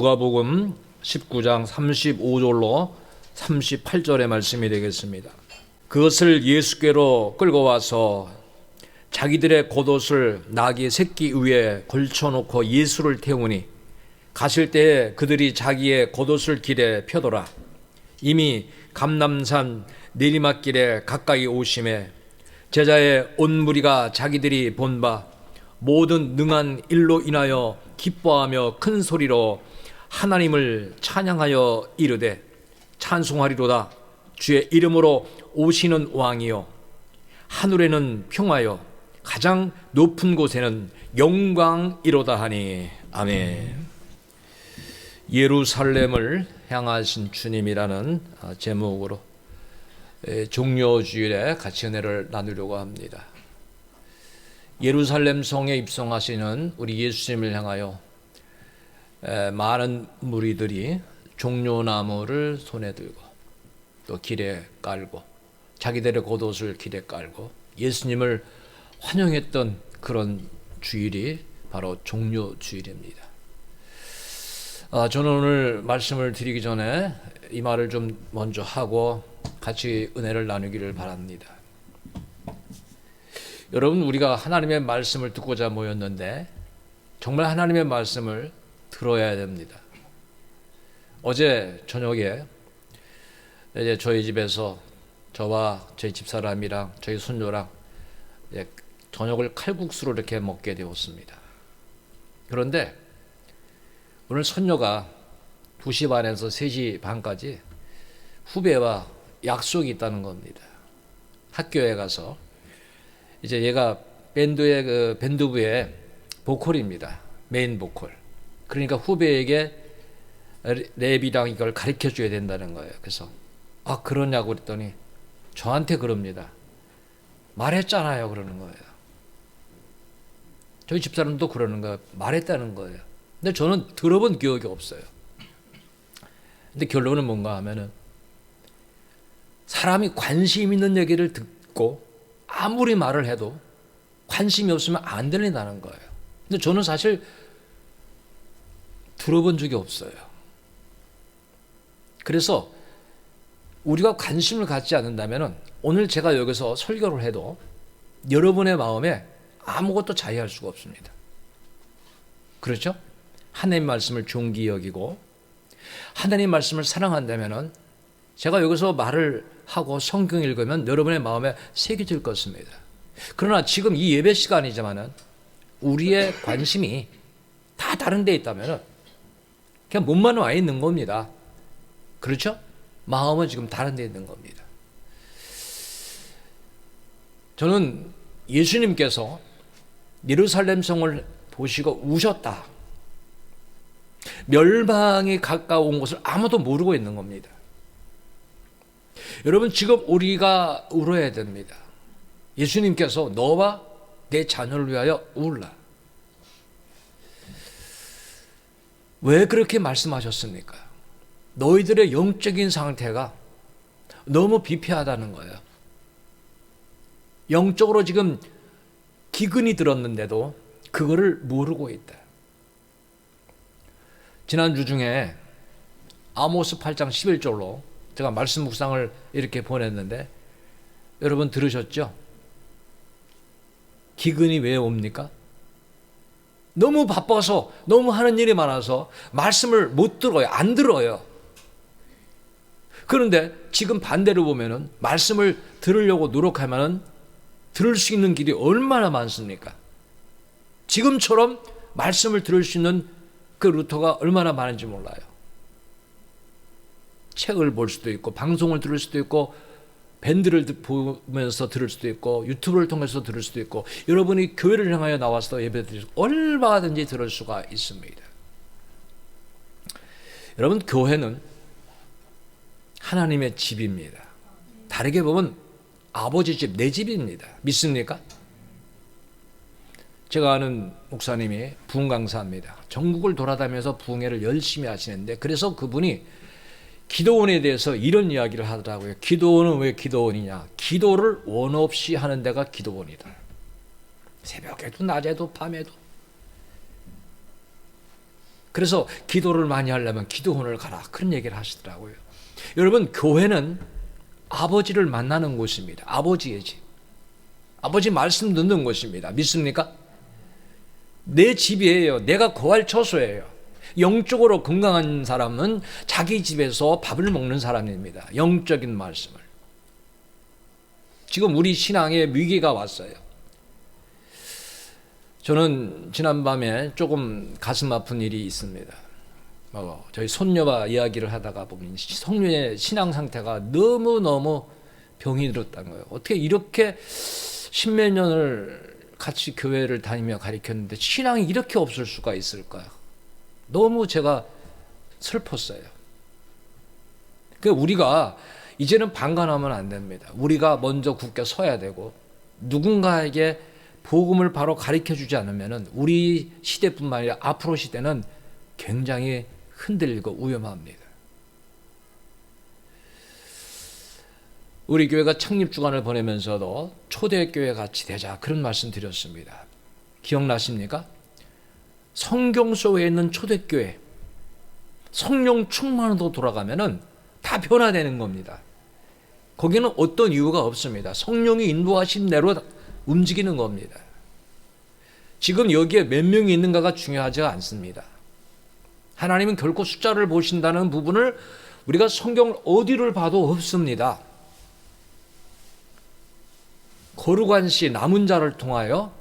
누가복음 19장 35절로 38절의 말씀이 되겠습니다. 그것을 예수께로 끌고 와서 자기들의 겉옷을 나귀 새끼 위에 걸쳐놓고 예수를 태우니 가실 때에 그들이 자기의 겉옷을 길에 펴더라. 이미 감람산 내리막길에 가까이 오심에 제자의 온 무리가 자기들이 본 바 모든 능한 일로 인하여 기뻐하며 큰 소리로 하나님을 찬양하여 이르되 찬송하리로다. 주의 이름으로 오시는 왕이요 하늘에는 평화요 가장 높은 곳에는 영광이로다 하니. 아멘. 예루살렘을 향하신 주님이라는 제목으로 종료주일에 같이 은혜를 나누려고 합니다. 예루살렘 성에 입성하시는 우리 예수님을 향하여 많은 무리들이 종려나무를 손에 들고 또 길에 깔고 자기들의 겉옷을 길에 깔고 예수님을 환영했던 그런 주일이 바로 종려주일입니다. 저는 오늘 말씀을 드리기 전에 이 말을 좀 먼저 하고 같이 은혜를 나누기를 바랍니다. 여러분, 우리가 하나님의 말씀을 듣고자 모였는데 정말 하나님의 말씀을 들어야 됩니다. 어제 저녁에 이제 저희 집에서 저와 저희 집사람이랑 저희 손녀랑 저녁을 칼국수로 이렇게 먹게 되었습니다. 그런데 오늘 손녀가 2시 반에서 3시 반까지 후배와 약속이 있다는 겁니다. 학교에 가서 이제 얘가 밴드의 밴드부의 보컬입니다. 메인 보컬. 그러니까 후배에게 랩이랑 이걸 가르쳐 줘야 된다는 거예요. 그래서 그러냐고 그랬더니 저한테 그럽니다. 말했잖아요 그러는 거예요. 저희 집사람도 그러는 거예요. 말했다는 거예요. 근데 저는 들어본 기억이 없어요. 근데 결론은 뭔가 하면은 사람이 관심 있는 얘기를 듣고 아무리 말을 해도 관심이 없으면 안 들린다는 거예요. 근데 저는 사실 들어본 적이 없어요. 그래서 우리가 관심을 갖지 않는다면 오늘 제가 여기서 설교를 해도 여러분의 마음에 아무것도 자의할 수가 없습니다. 그렇죠? 하나님 말씀을 존귀 여기고 하나님 말씀을 사랑한다면 제가 여기서 말을 하고 성경 읽으면 여러분의 마음에 새겨질 것입니다. 그러나 지금 이 예배 시간이지만은 우리의 관심이 다 다른 데 있다면 그냥 몸만 와 있는 겁니다. 그렇죠? 마음은 지금 다른 데 있는 겁니다. 저는 예수님께서 예루살렘 성을 보시고 우셨다. 멸망이 가까운 것을 아무도 모르고 있는 겁니다. 여러분, 지금 우리가 울어야 됩니다. 예수님께서 너와 내 자녀를 위하여 울라. 왜 그렇게 말씀하셨습니까? 너희들의 영적인 상태가 너무 비폐하다는 거예요. 영적으로 지금 기근이 들었는데도 그거를 모르고 있다. 지난주 중에 아모스 8장 11절로 제가 말씀 묵상을 이렇게 보냈는데 여러분 들으셨죠? 기근이 왜 옵니까? 너무 바빠서 너무 하는 일이 많아서 말씀을 못 들어요. 안 들어요. 그런데 지금 반대로 보면은 말씀을 들으려고 노력하면은 들을 수 있는 길이 얼마나 많습니까? 지금처럼 말씀을 들을 수 있는 그 루트가 얼마나 많은지 몰라요. 책을 볼 수도 있고 방송을 들을 수도 있고 밴드를 보면서 들을 수도 있고 유튜브를 통해서 들을 수도 있고 여러분이 교회를 향하여 나와서 예배드릴 수 얼마든지 들을 수가 있습니다. 여러분, 교회는 하나님의 집입니다. 다르게 보면 아버지 집, 내 집입니다. 믿습니까? 제가 아는 목사님이 부흥 강사입니다. 전국을 돌아다니면서 부흥회를 열심히 하시는데 그래서 그분이 기도원에 대해서 이런 이야기를 하더라고요. 기도원은 왜 기도원이냐? 기도를 원 없이 하는 데가 기도원이다. 새벽에도 낮에도 밤에도 그래서 기도를 많이 하려면 기도원을 가라, 그런 얘기를 하시더라고요. 여러분, 교회는 아버지를 만나는 곳입니다. 아버지의 집. 아버지 말씀 듣는 곳입니다. 믿습니까? 내 집이에요. 내가 거할 처소예요. 영적으로 건강한 사람은 자기 집에서 밥을 먹는 사람입니다. 영적인 말씀을. 지금 우리 신앙에 위기가 왔어요. 저는 지난밤에 조금 가슴 아픈 일이 있습니다. 저희 손녀와 이야기를 하다가 보면 손녀의 신앙 상태가 너무너무 병이 들었다는 거예요. 어떻게 이렇게 십몇 년을 같이 교회를 다니며 가르쳤는데 신앙이 이렇게 없을 수가 있을까요? 너무 제가 슬펐어요. 그러니까 우리가 이제는 방관하면 안 됩니다. 우리가 먼저 굳게 서야 되고, 누군가에게 복음을 바로 가르쳐주지 않으면 우리 시대뿐만 아니라 앞으로 시대는 굉장히 흔들리고 위험합니다. 우리 교회가 창립 주간을 보내면서도 초대교회 같이 되자, 그런 말씀 드렸습니다. 기억나십니까? 성경 속에 있는 초대교회, 성령 충만으로 돌아가면은 다 변화되는 겁니다. 거기는 어떤 이유가 없습니다. 성령이 인도하신 대로 움직이는 겁니다. 지금 여기에 몇 명이 있는가가 중요하지 않습니다. 하나님은 결코 숫자를 보신다는 부분을 우리가 성경을 어디를 봐도 없습니다. 거룩한 시 남은 자를 통하여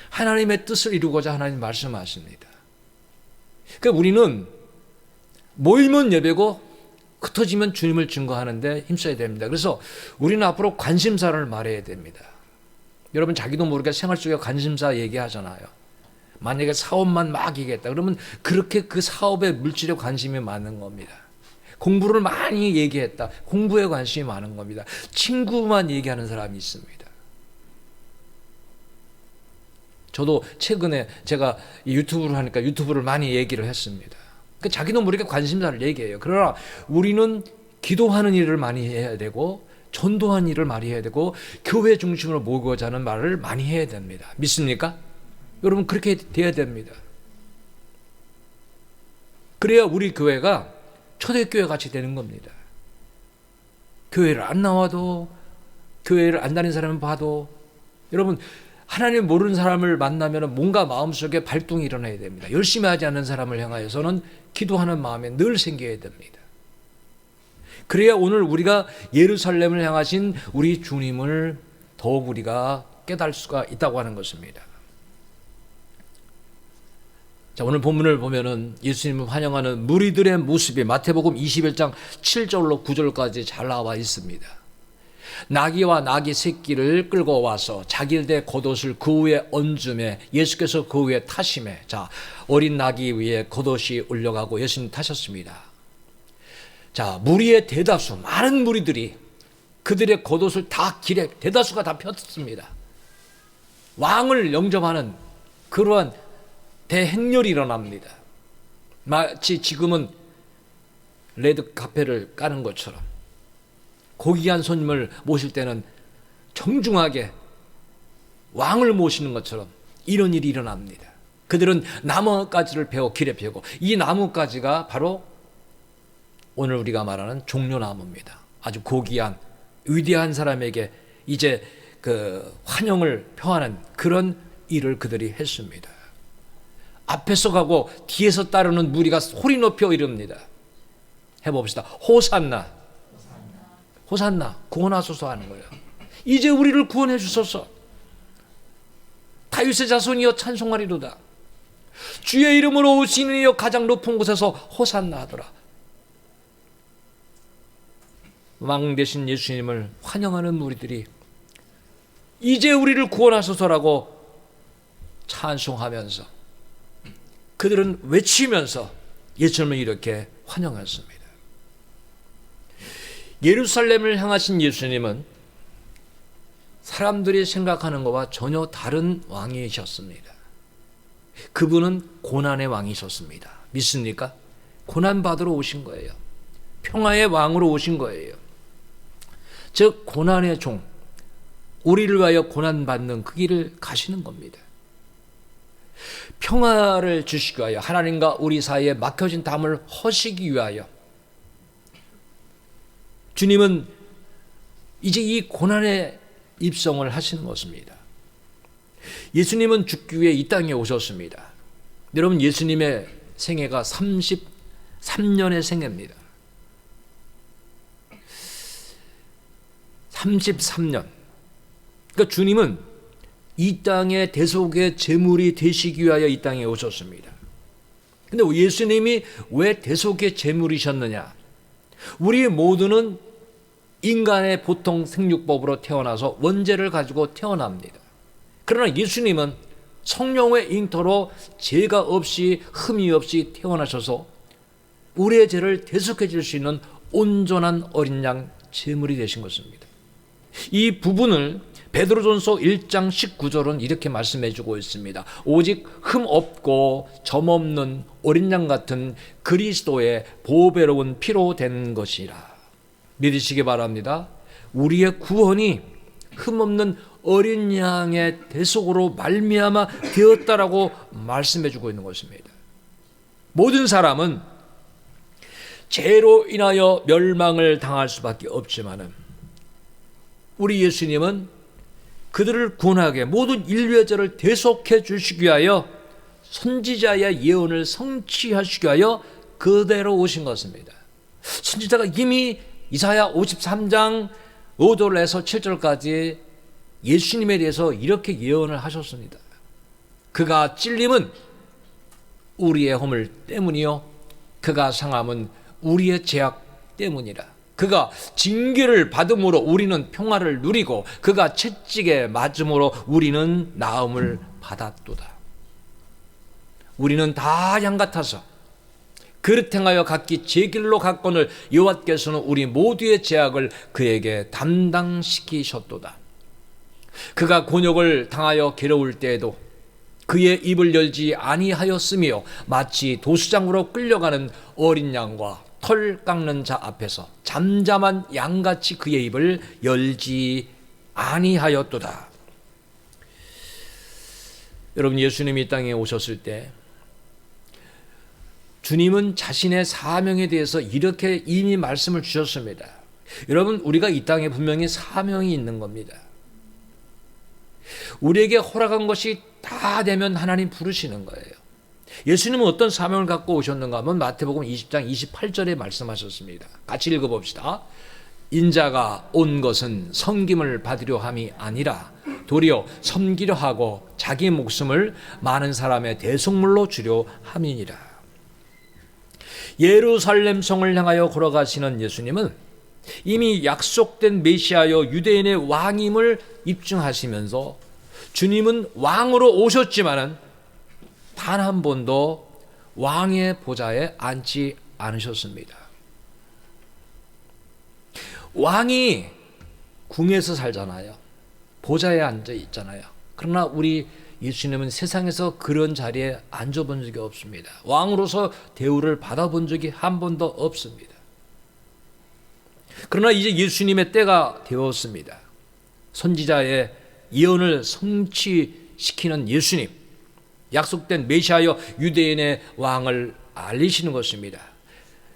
하나님의 뜻을 이루고자 하나님 말씀하십니다. 그러니까 우리는 모이면 예배고 흩어지면 주님을 증거하는데 힘써야 됩니다. 그래서 우리는 앞으로 관심사를 말해야 됩니다. 여러분, 자기도 모르게 생활 속에 관심사 얘기하잖아요. 만약에 사업만 막 얘기했다 그러면 그렇게 그 사업에 물질에 관심이 많은 겁니다. 공부를 많이 얘기했다, 공부에 관심이 많은 겁니다. 친구만 얘기하는 사람이 있습니다. 저도 최근에 제가 유튜브를 하니까 유튜브를 많이 얘기를 했습니다. 그러니까 자기도 모르게 관심사를 얘기해요. 그러나 우리는 기도하는 일을 많이 해야 되고, 전도하는 일을 많이 해야 되고, 교회 중심으로 모으고자 하는 말을 많이 해야 됩니다. 믿습니까? 여러분, 그렇게 돼야 됩니다. 그래야 우리 교회가 초대교회 같이 되는 겁니다. 교회를 안 나와도, 교회를 안 다니는 사람을 봐도, 여러분, 하나님 모르는 사람을 만나면 뭔가 마음속에 발동이 일어나야 됩니다. 열심히 하지 않는 사람을 향하여서는 기도하는 마음이 늘 생겨야 됩니다. 그래야 오늘 우리가 예루살렘을 향하신 우리 주님을 더욱 우리가 깨달을 수가 있다고 하는 것입니다. 자, 오늘 본문을 보면은 예수님을 환영하는 무리들의 모습이 마태복음 21장 7절로 9절까지 잘 나와 있습니다. 나귀와 나귀 새끼를 끌고 와서 자기들의 겉옷을 그 위에 얹음에 예수께서 그 위에 타심에, 자, 어린 나귀 위에 겉옷이 올려가고 예수님 타셨습니다. 자, 무리의 대다수, 많은 무리들이 그들의 겉옷을 다 길에 대다수가 다 폈습니다. 왕을 영접하는 그러한 대행렬이 일어납니다. 마치 지금은 레드 카페를 까는 것처럼 고귀한 손님을 모실 때는 정중하게 왕을 모시는 것처럼 이런 일이 일어납니다. 그들은 나뭇가지를 베어 길에 펴고, 이 나뭇가지가 바로 오늘 우리가 말하는 종려나무입니다. 아주 고귀한 위대한 사람에게 이제 그 환영을 표하는 그런 일을 그들이 했습니다. 앞에서 가고 뒤에서 따르는 무리가 소리 높여 이릅니다. 해봅시다. 호산나, 호산나, 구원하소서 하는 거예요. 이제 우리를 구원해 주소서. 다윗의 자손이여 찬송하리로다. 주의 이름으로 오시는 이여 가장 높은 곳에서 호산나 하더라. 왕 되신 예수님을 환영하는 무리들이 이제 우리를 구원하소서라고 찬송하면서, 그들은 외치면서 예수님을 이렇게 환영했습니다. 예루살렘을 향하신 예수님은 사람들이 생각하는 것과 전혀 다른 왕이셨습니다. 그분은 고난의 왕이셨습니다. 믿습니까? 고난받으러 오신 거예요. 평화의 왕으로 오신 거예요. 즉 고난의 종, 우리를 위하여 고난받는 그 길을 가시는 겁니다. 평화를 주시기 위하여, 하나님과 우리 사이에 막혀진 담을 허시기 위하여 주님은 이제 이 고난의 입성을 하시는 것입니다. 예수님은 죽기 위해 이 땅에 오셨습니다. 여러분, 예수님의 생애가 33년의 생애입니다. 33년. 그러니까 주님은 이 땅의 대속의 제물이 되시기 위하여 이 땅에 오셨습니다. 근데 예수님이 왜 대속의 제물이셨느냐? 우리 모두는 인간의 보통 생육법으로 태어나서 원죄를 가지고 태어납니다. 그러나 예수님은 성령의 잉터로 죄가 없이 흠이 없이 태어나셔서 우리의 죄를 대속해 줄 수 있는 온전한 어린 양 제물이 되신 것입니다. 이 부분을 베드로전서 1장 19절은 이렇게 말씀해 주고 있습니다. 오직 흠 없고 점 없는 어린 양 같은 그리스도의 보배로운 피로 된 것이라. 믿으시기 바랍니다. 우리의 구원이 흠 없는 어린 양의 대속으로 말미암아 되었다라고 말씀해 주고 있는 것입니다. 모든 사람은 죄로 인하여 멸망을 당할 수밖에 없지만은 우리 예수님은 그들을 구원하게 모든 인류의 죄를 대속해 주시기 위하여 선지자의 예언을 성취하시기 위하여 그대로 오신 것입니다. 선지자가 이미 이사야 53장 5절에서 7절까지 예수님에 대해서 이렇게 예언을 하셨습니다. 그가 찔림은 우리의 허물 때문이요 그가 상함은 우리의 죄악 때문이라. 그가 징계를 받음으로 우리는 평화를 누리고 그가 채찍에 맞음으로 우리는 나음을 받았도다. 우리는 다 양 같아서 그릇 행하여 각기 제 길로 갔거늘 여호와께서는 우리 모두의 죄악을 그에게 담당시키셨도다. 그가 곤욕을 당하여 괴로울 때에도 그의 입을 열지 아니하였으며 마치 도수장으로 끌려가는 어린 양과 털 깎는 자 앞에서 잠잠한 양같이 그의 입을 열지 아니하였도다. 여러분, 예수님이 이 땅에 오셨을 때 주님은 자신의 사명에 대해서 이렇게 이미 말씀을 주셨습니다. 여러분, 우리가 이 땅에 분명히 사명이 있는 겁니다. 우리에게 허락한 것이 다 되면 하나님 부르시는 거예요. 예수님은 어떤 사명을 갖고 오셨는가 하면 마태복음 20장 28절에 말씀하셨습니다. 같이 읽어봅시다. 인자가 온 것은 섬김을 받으려 함이 아니라 도리어 섬기려 하고 자기 목숨을 많은 사람의 대속물로 주려 함이니라. 예루살렘 성을 향하여 걸어가시는 예수님은 이미 약속된 메시아여 유대인의 왕임을 입증하시면서 주님은 왕으로 오셨지만은 단 한 번도 왕의 보좌에 앉지 않으셨습니다. 왕이 궁에서 살잖아요. 보좌에 앉아 있잖아요. 그러나 우리 예수님은 세상에서 그런 자리에 앉아본 적이 없습니다. 왕으로서 대우를 받아본 적이 한 번도 없습니다. 그러나 이제 예수님의 때가 되었습니다. 선지자의 예언을 성취시키는 예수님, 약속된 메시아여 유대인의 왕을 알리시는 것입니다.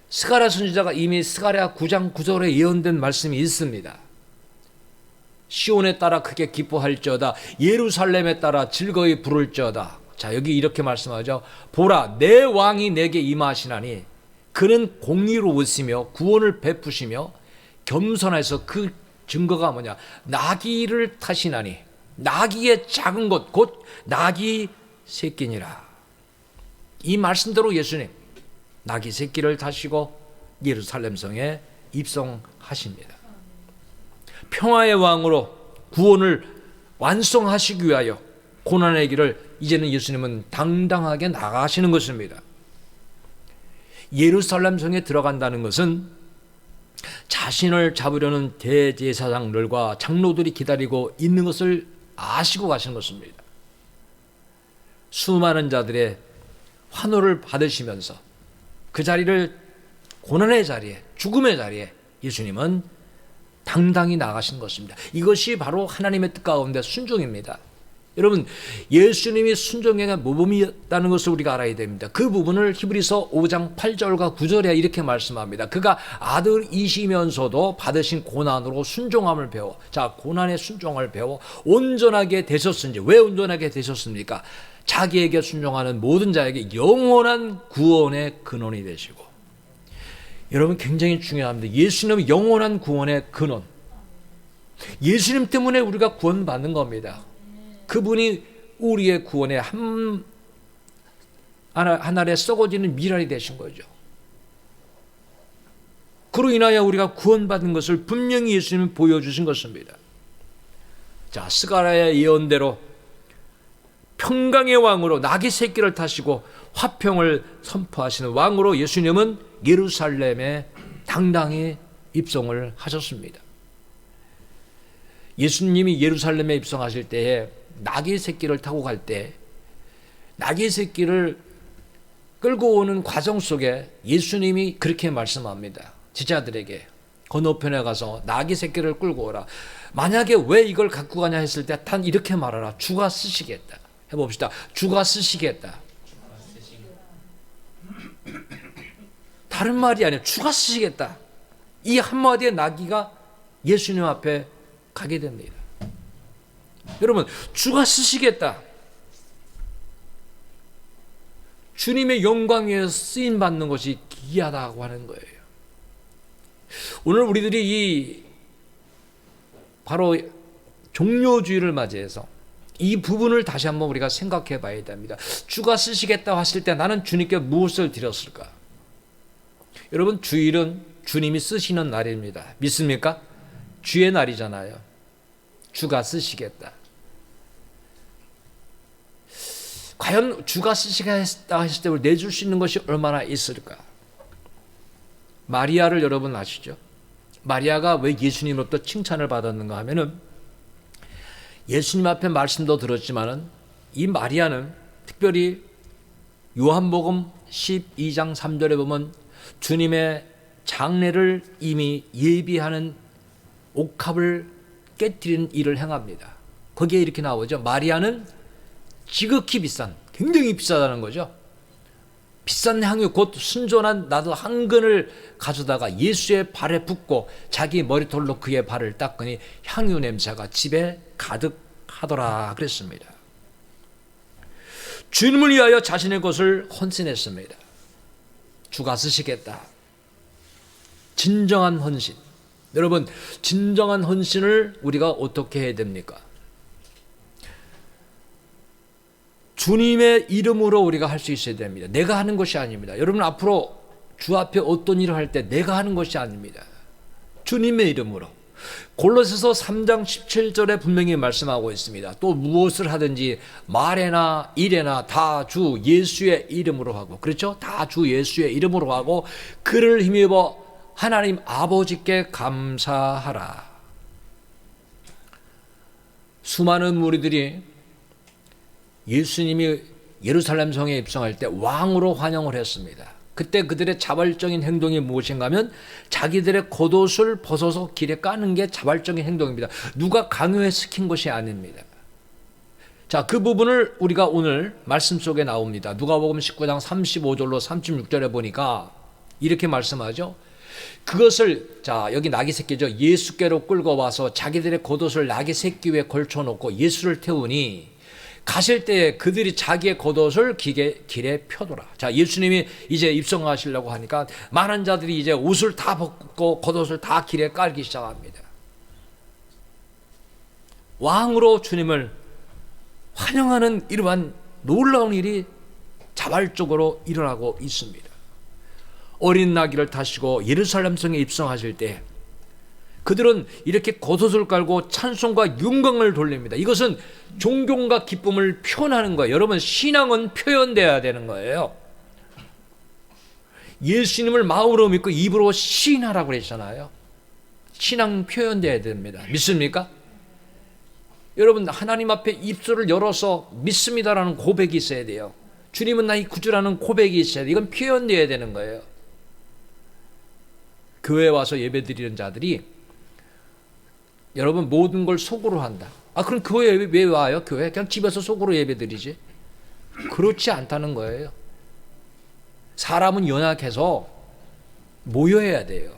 스가랴 선지자가 이미 스가랴 9장 9절에 예언된 말씀이 있습니다. 시온에 따라 크게 기뻐할지어다 예루살렘에 따라 즐거이 부를지어다. 자, 여기 이렇게 말씀하죠. 보라, 내 왕이 내게 임하시나니 그는 공의로우시며 구원을 베푸시며 겸손해서 그 증거가 뭐냐? 나귀를 타시나니 나귀의 작은 것 곧 나귀 새끼니라. 이 말씀대로 예수님 나귀 새끼를 타시고 예루살렘 성에 입성하십니다. 평화의 왕으로 구원을 완성하시기 위하여 고난의 길을 이제는 예수님은 당당하게 나가시는 것입니다. 예루살렘 성에 들어간다는 것은 자신을 잡으려는 대제사장들과 장로들이 기다리고 있는 것을 아시고 가시는 것입니다. 수많은 자들의 환호를 받으시면서 그 자리를, 고난의 자리에, 죽음의 자리에 예수님은 당당히 나가신 것입니다. 이것이 바로 하나님의 뜻 가운데 순종입니다. 여러분, 예수님이 순종의 모범이었다는 것을 우리가 알아야 됩니다. 그 부분을 히브리서 5장 8절과 9절에 이렇게 말씀합니다. 그가 아들이시면서도 받으신 고난으로 순종함을 배워, 자, 고난의 순종을 배워 온전하게 되셨은지. 왜 온전하게 되셨습니까? 자기에게 순종하는 모든 자에게 영원한 구원의 근원이 되시고. 여러분, 굉장히 중요합니다. 예수님은 영원한 구원의 근원. 예수님 때문에 우리가 구원받는 겁니다. 그분이 우리의 구원의 하늘에 썩어지는 미랄이 되신 거죠. 그로 인하여 우리가 구원받는 것을 분명히 예수님이 보여주신 것입니다. 자, 스가랴의 예언대로 평강의 왕으로 나귀 새끼를 타시고 화평을 선포하시는 왕으로 예수님은 예루살렘에 당당히 입성을 하셨습니다. 예수님이 예루살렘에 입성하실 때에 나귀 새끼를 타고 갈 때 나귀 새끼를 끌고 오는 과정 속에 예수님이 그렇게 말씀합니다. 제자들에게 건너편에 가서 나귀 새끼를 끌고 오라. 만약에 왜 이걸 갖고 가냐 했을 때 단 이렇게 말하라. 주가 쓰시겠다. 해봅시다. 주가 쓰시겠다. 다른 말이 아니에요. 주가 쓰시겠다. 이 한마디의 나귀가 예수님 앞에 가게 됩니다. 여러분, 주가 쓰시겠다. 주님의 영광 위에서 쓰임 받는 것이 기이하다고 하는 거예요. 오늘 우리들이 바로 종료주의를 맞이해서 이 부분을 다시 한번 우리가 생각해 봐야 됩니다. 주가 쓰시겠다 하실 때 나는 주님께 무엇을 드렸을까? 여러분, 주일은 주님이 쓰시는 날입니다. 믿습니까? 주의 날이잖아요. 주가 쓰시겠다. 과연 주가 쓰시겠다 했을 때 내줄 수 있는 것이 얼마나 있을까? 마리아를 여러분 아시죠? 마리아가 왜 예수님으로부터 칭찬을 받았는가 하면은 예수님 앞에 말씀도 들었지만은 이 마리아는 특별히 요한복음 12장 3절에 보면 주님의 장례를 이미 예비하는 옥합을 깨뜨리는 일을 행합니다. 거기에 이렇게 나오죠. 마리아는 지극히 비싼, 굉장히 비싸다는 거죠. 비싼 향유, 곧 순전한 나도 한 근을 가져다가 예수의 발에 붓고 자기 머리털로 그의 발을 닦으니 향유 냄새가 집에 가득하더라 그랬습니다. 주님을 위하여 자신의 것을 헌신했습니다. 주가 쓰시겠다. 진정한 헌신. 여러분, 진정한 헌신을 우리가 어떻게 해야 됩니까? 주님의 이름으로 우리가 할 수 있어야 됩니다. 내가 하는 것이 아닙니다. 여러분, 앞으로 주 앞에 어떤 일을 할 때 내가 하는 것이 아닙니다. 주님의 이름으로. 골로새서 3장 17절에 분명히 말씀하고 있습니다. 또 무엇을 하든지 말에나 일에나 다 주 예수의 이름으로 하고, 그렇죠? 다 주 예수의 이름으로 하고 그를 힘입어 하나님 아버지께 감사하라. 수많은 무리들이 예수님이 예루살렘 성에 입성할 때 왕으로 환영을 했습니다. 그때 그들의 자발적인 행동이 무엇인가 하면 자기들의 겉옷을 벗어서 길에 까는 게 자발적인 행동입니다. 누가 강요해 시킨 것이 아닙니다. 자, 그 부분을 우리가 오늘 말씀 속에 나옵니다. 누가복음 19장 35절로 36절에 보니까 이렇게 말씀하죠. 그것을, 자, 여기 나귀 새끼죠. 예수께로 끌고 와서 자기들의 겉옷을 나귀 새끼 위에 걸쳐놓고 예수를 태우니 가실 때에 그들이 자기의 겉옷을 길에 펴더라. 자, 예수님이 이제 입성하시려고 하니까 많은 자들이 이제 옷을 다 벗고 겉옷을 다 길에 깔기 시작합니다. 왕으로 주님을 환영하는 이러한 놀라운 일이 자발적으로 일어나고 있습니다. 어린 나귀를 타시고 예루살렘 성에 입성하실 때 그들은 이렇게 겉옷을 깔고 찬송과 영광을 돌립니다. 이것은 존경과 기쁨을 표현하는 거예요. 여러분, 신앙은 표현돼야 되는 거예요. 예수님을 마음으로 믿고 입으로 시인하라고 그랬잖아요. 신앙 표현돼야 됩니다. 믿습니까? 여러분, 하나님 앞에 입술을 열어서 믿습니다라는 고백이 있어야 돼요. 주님은 나의 구주라는 고백이 있어야 돼요. 이건 표현돼야 되는 거예요. 교회에 와서 예배드리는 자들이 여러분 모든 걸 속으로 한다. 아, 그럼 교회 왜 와요? 교회 그냥 집에서 속으로 예배드리지. 그렇지 않다는 거예요. 사람은 연약해서 모여야 돼요.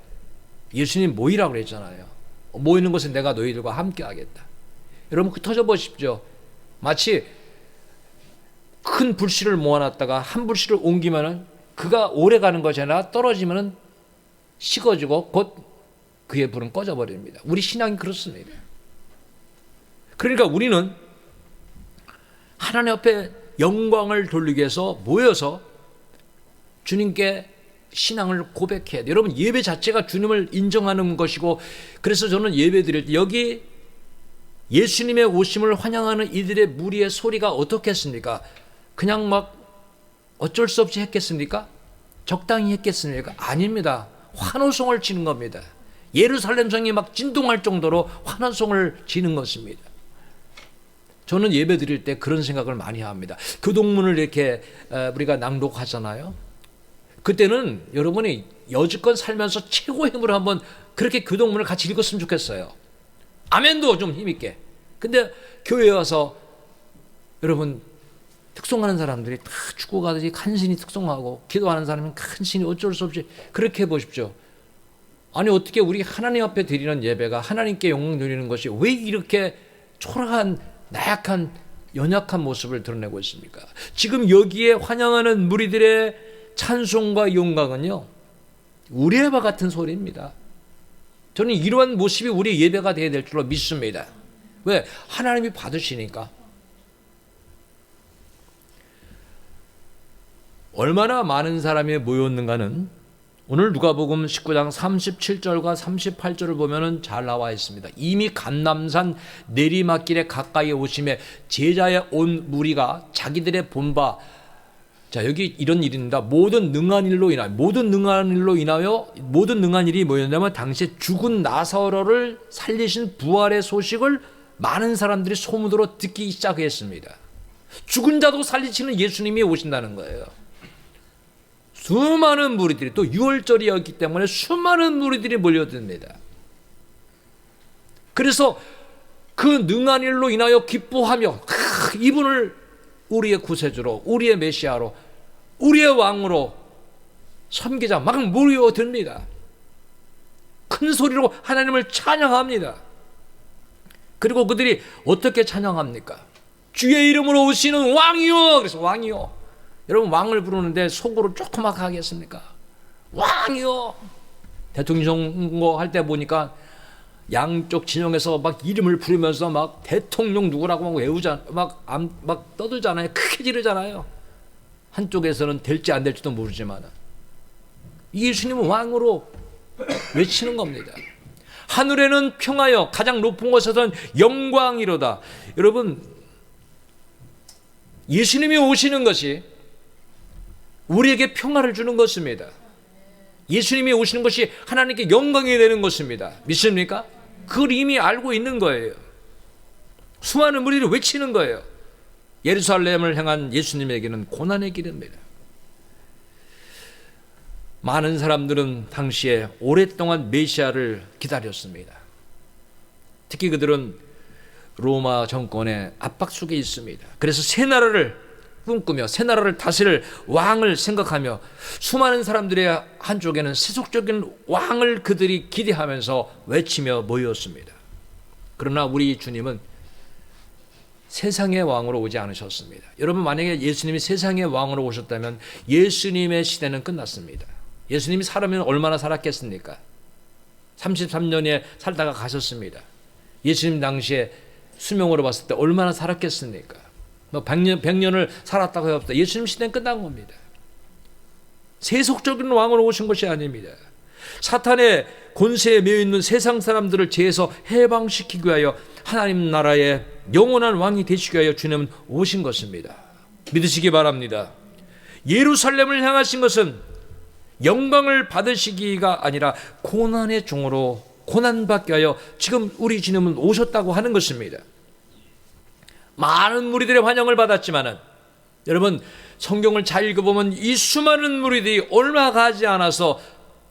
예수님 모이라고 그랬잖아요. 모이는 것은 내가 너희들과 함께 하겠다. 여러분 흩어져 보십시오. 마치 큰 불씨를 모아놨다가 한 불씨를 옮기면은 그가 오래 가는 것이 아니라 떨어지면은 식어지고 곧 그의 불은 꺼져버립니다. 우리 신앙이 그렇습니다. 그러니까 우리는 하나님 앞에 영광을 돌리기 위해서 모여서 주님께 신앙을 고백해야 돼요. 여러분 예배 자체가 주님을 인정하는 것이고, 그래서 저는 예배 드릴 때 여기 예수님의 오심을 환영하는 이들의 무리의 소리가 어떻겠습니까? 그냥 막 어쩔 수 없이 했겠습니까? 적당히 했겠습니까? 아닙니다. 환호성을 치는 겁니다. 예루살렘 성이 막 진동할 정도로 환호성을 치는 것입니다. 저는 예배 드릴 때 그런 생각을 많이 합니다. 교동문을 이렇게 우리가 낭독하잖아요. 그때는 여러분이 여지껏 살면서 최고의 힘으로 한번 그렇게 교동문을 같이 읽었으면 좋겠어요. 아멘도 좀 힘있게. 근데 교회에 와서 여러분 특송하는 사람들이 다 죽어가듯이 간신히 특송하고, 기도하는 사람은 간신히 어쩔 수 없이 그렇게 해보십시오. 아니 어떻게 우리 하나님 앞에 드리는 예배가 하나님께 영광 드리는 것이 왜 이렇게 초라한 나약한 연약한 모습을 드러내고 있습니까? 지금 여기에 환영하는 무리들의 찬송과 영광은요, 우레바 같은 소리입니다. 저는 이러한 모습이 우리 예배가 되어야 될 줄로 믿습니다. 왜? 하나님이 받으시니까. 얼마나 많은 사람이 모였는가는 오늘 누가복음 19장 37절과 38절을 보면은 잘 나와 있습니다. 이미 감람산 내리막길에 가까이 오심에 제자의 온 무리가 자기들의 본바, 자 여기 이런 일입니다. 모든 능한 일로 인하여 모든 능한 일이 뭐였냐면 당시에 죽은 나사로를 살리신 부활의 소식을 많은 사람들이 소문으로 듣기 시작했습니다. 죽은 자도 살리시는 예수님이 오신다는 거예요. 수많은 무리들이, 또 6월절이었기 때문에 수많은 무리들이 몰려듭니다. 그래서 그 능한 일로 인하여 기뻐하며 이분을 우리의 구세주로, 우리의 메시아로, 우리의 왕으로 섬기자 막 모여듭니다. 큰 소리로 하나님을 찬양합니다. 그리고 그들이 어떻게 찬양합니까? 주의 이름으로 오시는 왕이요. 그래서 왕이요. 여러분 왕을 부르는데 속으로 조그맣게 하겠습니까? 왕이요. 대통령 선거 할 때 보니까 양쪽 진영에서 막 이름을 부르면서 막 대통령 누구라고 막 외우자, 막 떠들잖아요. 크게 지르잖아요. 한쪽에서는 될지 안 될지도 모르지만 예수님은 왕으로 외치는 겁니다. 하늘에는 평하여 가장 높은 곳에서는 영광이로다. 여러분 예수님이 오시는 것이 우리에게 평화를 주는 것입니다. 예수님이 오시는 것이 하나님께 영광이 되는 것입니다. 믿습니까? 그걸 이미 알고 있는 거예요. 수많은 무리를 외치는 거예요. 예루살렘을 향한 예수님에게는 고난의 길입니다. 많은 사람들은 당시에 오랫동안 메시아를 기다렸습니다. 특히 그들은 로마 정권의 압박 속에 있습니다. 그래서 새 나라를 꿈꾸며 새 나라를 다스릴 왕을 생각하며 수많은 사람들의 한쪽에는 세속적인 왕을 그들이 기대하면서 외치며 모였습니다. 그러나 우리 주님은 세상의 왕으로 오지 않으셨습니다. 여러분 만약에 예수님이 세상의 왕으로 오셨다면 예수님의 시대는 끝났습니다. 예수님이 살면 얼마나 살았겠습니까? 33년에 살다가 가셨습니다. 예수님 당시에 수명으로 봤을 때 얼마나 살았겠습니까? 100년을 살았다고 해봅시다. 예수님 시대는 끝난 겁니다. 세속적인 왕으로 오신 것이 아닙니다. 사탄의 권세에 매여 있는 세상 사람들을 죄에서 해방시키기 위하여 하나님 나라의 영원한 왕이 되시기 위하여 주님은 오신 것입니다. 믿으시기 바랍니다. 예루살렘을 향하신 것은 영광을 받으시기가 아니라 고난의 종으로 고난받게 하여 지금 우리 주님은 오셨다고 하는 것입니다. 많은 무리들의 환영을 받았지만은 여러분 성경을 잘 읽어보면 이 수많은 무리들이 얼마 가지 않아서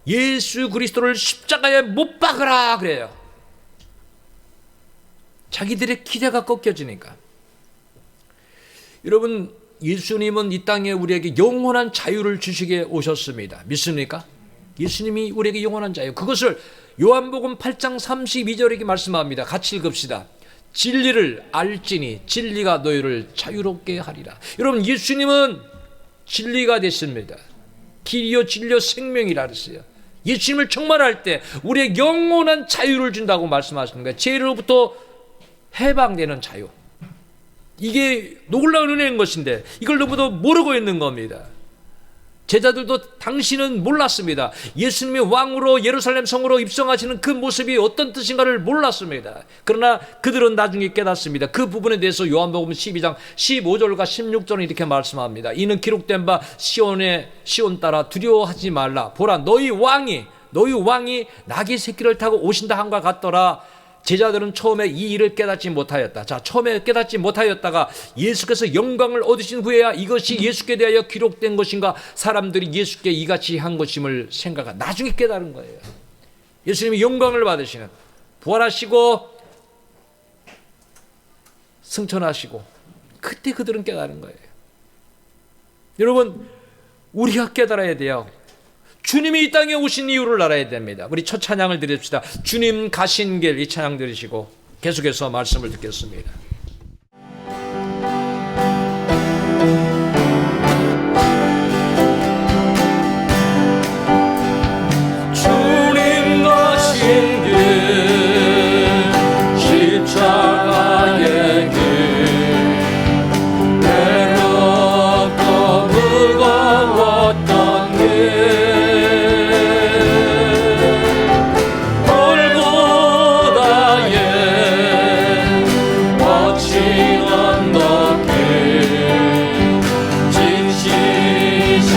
예수 그리스도를 십자가에 못 박으라 그래요. 자기들의 기대가 꺾여지니까. 여러분, 예수님은 이 땅에 우리에게 영원한 자유를 주시게 오셨습니다. 믿습니까? 예수님이 우리에게 영원한 자유, 그것을 요한복음 8장 32절에 말씀합니다. 같이 읽읍시다. 진리를 알지니 진리가 너희를 자유롭게 하리라. 여러분, 예수님은 진리가 되십니다. 길이요 진리요 생명이라 그랬어요. 예수님을 충만할 때 우리의 영원한 자유를 준다고 말씀하시는 거예요. 죄로부터 해방되는 자유. 이게 놀라운 은혜인 것인데 이걸 너무도 모르고 있는 겁니다. 제자들도 당신은 몰랐습니다. 예수님이 왕으로 예루살렘 성으로 입성하시는 그 모습이 어떤 뜻인가를 몰랐습니다. 그러나 그들은 나중에 깨닫습니다. 그 부분에 대해서 요한복음 12장 15절과 16절은 이렇게 말씀합니다. 이는 기록된 바 시온 따라 두려워하지 말라. 보라, 너희 왕이 나귀 새끼를 타고 오신다 함과 같더라. 제자들은 처음에 이 일을 깨닫지 못하였다. 자, 처음에 깨닫지 못하였다가 예수께서 영광을 얻으신 후에야 이것이 예수께 대하여 기록된 것인가, 사람들이 예수께 이같이 한 것임을 생각하 나중에 깨달은 거예요. 예수님이 영광을 받으시는, 부활하시고 승천하시고, 그때 그들은 깨달은 거예요. 여러분, 우리가 깨달아야 돼요. 주님이 이 땅에 오신 이유를 알아야 됩니다. 우리 첫 찬양을 드립시다. 주님 가신 길, 이 찬양 들으시고 계속해서 말씀을 듣겠습니다. 주님 가신 길, 십자가의 길, 외롭고 무거웠던 길, 지치신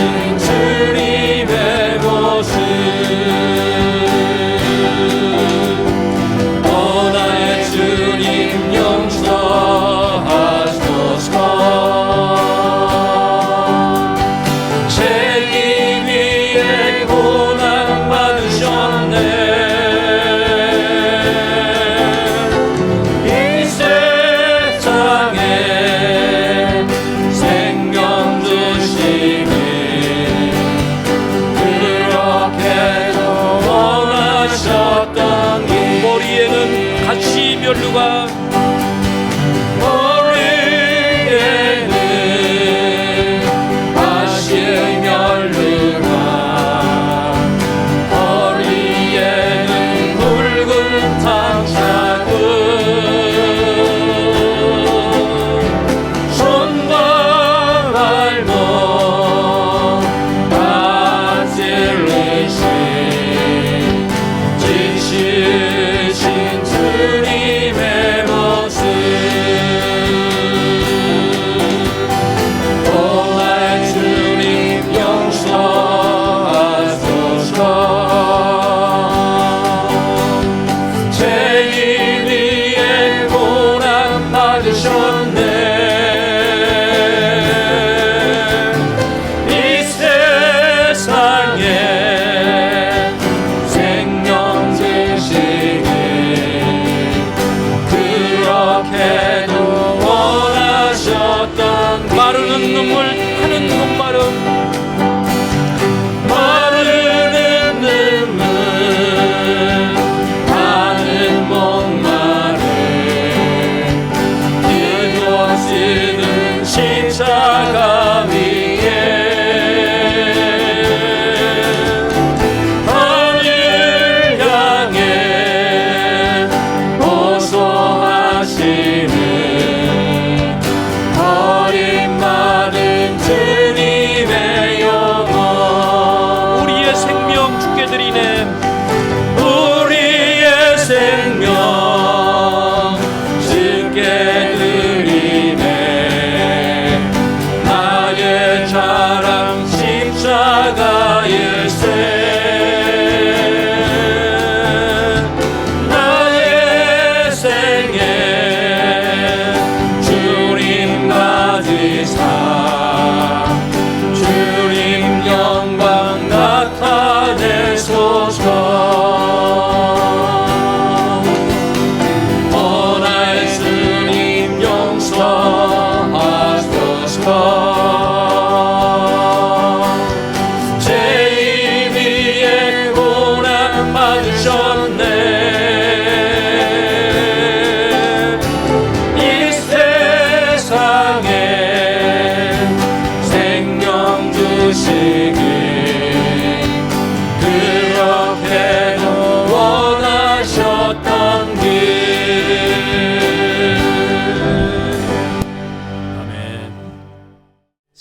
주님의 모습,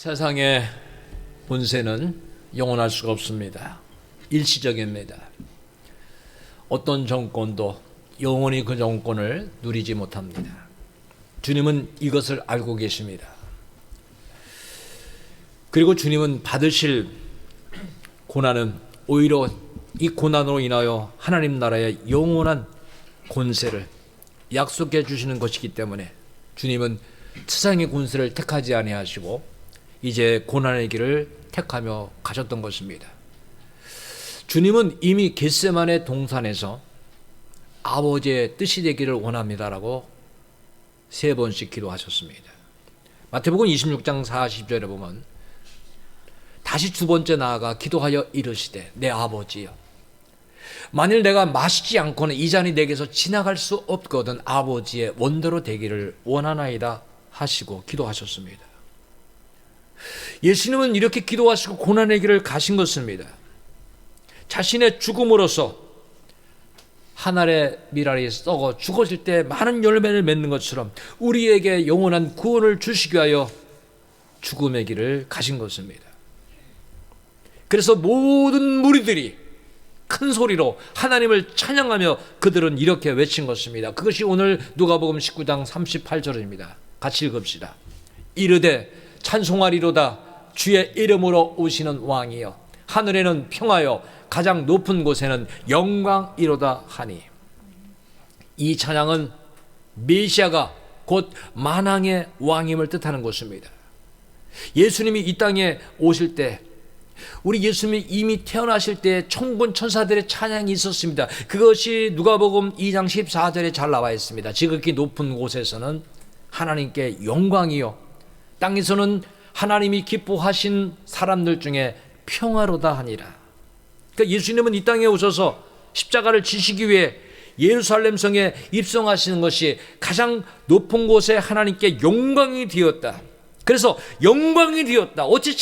세상의 본세는 영원할 수가 없습니다. 일시적입니다. 어떤 정권도 영원히 그 정권을 누리지 못합니다. 주님은 이것을 알고 계십니다. 그리고 주님은 받으실 고난은 오히려 이 고난으로 인하여 하나님 나라의 영원한 권세를 약속해 주시는 것이기 때문에 주님은 세상의 권세를 택하지 아니하시고 이제 고난의 길을 택하며 가셨던 것입니다. 주님은 이미 겟세마네 동산에서 아버지의 뜻이 되기를 원합니다라고 3번씩 기도하셨습니다. 마태복음 26장 40절에 보면 다시 2번째 나아가 기도하여 이르시되 내 아버지여, 만일 내가 마시지 않고는 이 잔이 내게서 지나갈 수 없거든 아버지의 원대로 되기를 원하나이다 하시고 기도하셨습니다. 예수님은 이렇게 기도하시고 고난의 길을 가신 것입니다. 자신의 죽음으로써 한 알의 밀알이 썩어 죽어질 때 많은 열매를 맺는 것처럼 우리에게 영원한 구원을 주시기 위하여 죽음의 길을 가신 것입니다. 그래서 모든 무리들이 큰 소리로 하나님을 찬양하며 그들은 이렇게 외친 것입니다. 그것이 오늘 누가복음 19장 38절입니다. 같이 읽읍시다. 이르되 찬송하리로다 주의 이름으로 오시는 왕이여, 하늘에는 평하여 가장 높은 곳에는 영광이로다 하니. 이 찬양은 메시아가 곧 만왕의 왕임을 뜻하는 것입니다. 예수님이 이 땅에 오실 때, 우리 예수님이 이미 태어나실 때 천군 천사들의 찬양이 있었습니다. 그것이 누가복음 2장 14절에 잘 나와 있습니다. 지극히 높은 곳에서는 하나님께 영광이요, 땅에서는 하나님이 기뻐하신 사람들 중에 평화로다 하니라. 그러니까 예수님은 이 땅에 오셔서 십자가를 지시기 위해 예루살렘 성에 입성하시는 것이 가장 높은 곳에 하나님께 영광이 되었다. 그래서 영광이 되었다. 어찌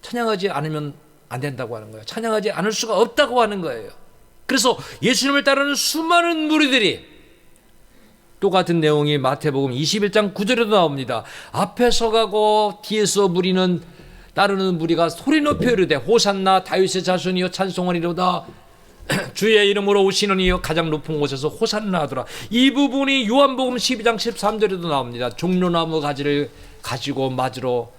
찬양하지 않으면 안 된다고 하는 거예요. 찬양하지 않을 수가 없다고 하는 거예요. 그래서 예수님을 따르는 수많은 무리들이 똑같은 내용이 마태복음 21장 9절에도 나옵니다. 앞에 서가고 뒤에서 따르는 무리가 소리 높여 이르되 호산나 다윗의 자손이여 찬송하리로다 주의 이름으로 오시는 이여 가장 높은 곳에서 호산나 하더라. 이 부분이 요한복음 12장 13절에도 나옵니다. 종려나무 가지를 가지고 맞으러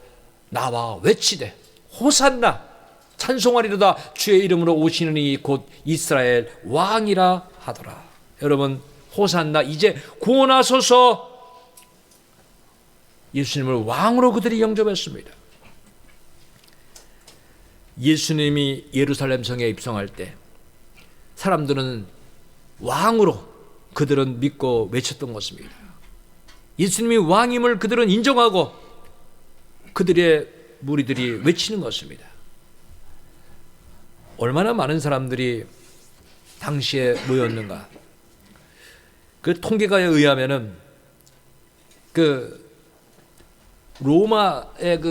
나와 외치되 호산나 찬송하리로다 주의 이름으로 오시는 이 곧 이스라엘 왕이라 하더라. 여러분, 호산나, 이제 구원하소서. 예수님을 왕으로 그들이 영접했습니다. 예수님이 예루살렘 성에 입성할 때 사람들은 왕으로 그들은 믿고 외쳤던 것입니다. 예수님이 왕임을 그들은 인정하고 그들의 무리들이 외치는 것입니다. 얼마나 많은 사람들이 당시에 모였는가. 그 통계가에 의하면은 로마의